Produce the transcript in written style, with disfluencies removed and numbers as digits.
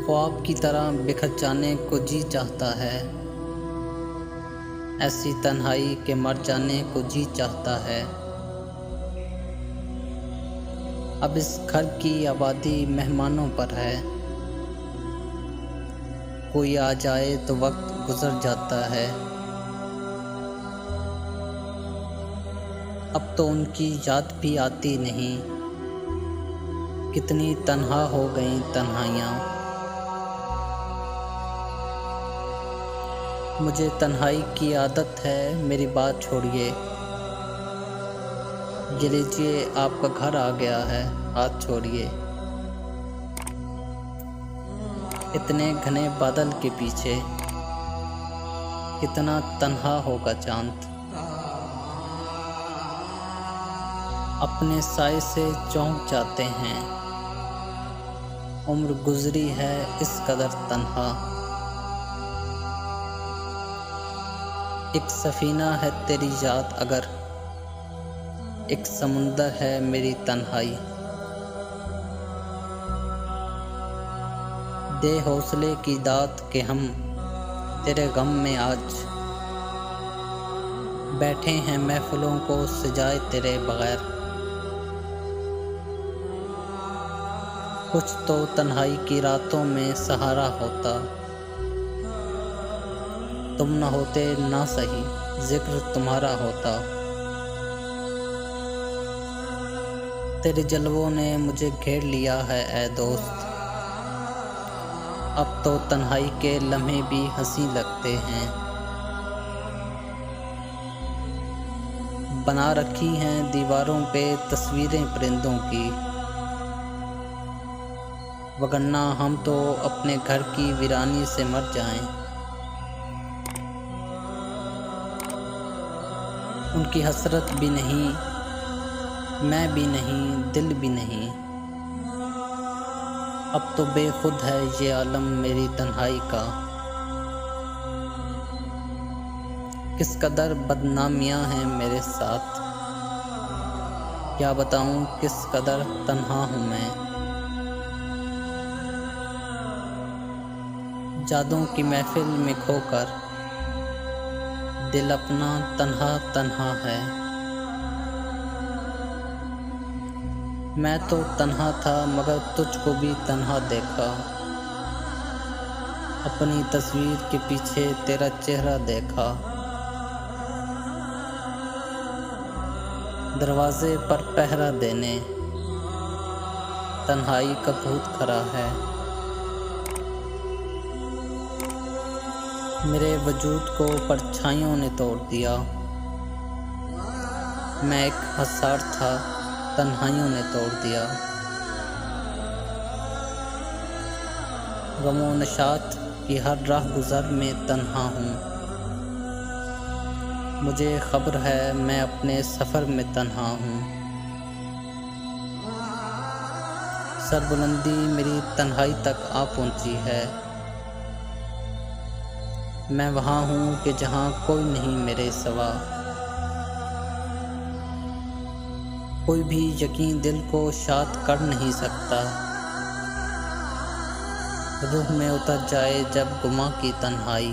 ख्वाब की तरह बिखर जाने को जी चाहता है, ऐसी तन्हाई के मर जाने को जी चाहता है। अब इस घर की आबादी मेहमानों पर है, कोई आ जाए तो वक्त गुजर जाता है। अब तो उनकी याद भी आती नहीं, कितनी तन्हा हो गई तन्हाइयाँ। मुझे तन्हाई की आदत है, मेरी बात छोड़िए। ये लीजिए आपका घर आ गया है, हाथ छोड़िए। इतने घने बादल के पीछे कितना तन्हा होगा चांद। अपने साए से चौंक जाते हैं, उम्र गुजरी है इस कदर तन्हा। एक सफीना है तेरी याद अगर, एक समुंदर है मेरी तन्हाई। दे हौसले की दात के हम तेरे गम में आज बैठे हैं महफिलों को सजाए तेरे बगैर। कुछ तो तन्हाई की रातों में सहारा होता, तुम न होते ना सही जिक्र तुम्हारा होता। तेरे जलवों ने मुझे घेर लिया है ऐ दोस्त, अब तो तन्हाई के लम्हे भी हंसी लगते हैं। बना रखी हैं दीवारों पे तस्वीरें परिंदों की, वगरना हम तो अपने घर की वीरानी से मर जाएं। उनकी हसरत भी नहीं, मैं भी नहीं, दिल भी नहीं। अब तो बेखुद है ये आलम मेरी तन्हाई का। किस कदर बदनामियां हैं मेरे साथ, क्या बताऊं किस कदर तन्हा हूँ मैं। यादों की महफिल में खोकर दिल अपना तन्हा तन्हा है। मैं तो तन्हा था मगर तुझको भी तन्हा देखा, अपनी तस्वीर के पीछे तेरा चेहरा देखा। दरवाजे पर पहरा देने तन्हाई का भूत खड़ा है। मेरे वजूद को परछाइयों ने तोड़ दिया, मैं एक हसार था तन्हाइयों ने तोड़ दिया। गमो नशात की हर राह गुज़र में तन्हा हूँ, मुझे खबर है मैं अपने सफ़र में तन्हा हूँ। सरबुलंदी मेरी तन्हाई तक आ पहुँची है, मैं वहाँ हूँ कि जहाँ कोई नहीं मेरे सिवा। कोई भी यकीन दिल को शाद कर नहीं सकता, रूह में उतर जाए जब गुमा की तन्हाई।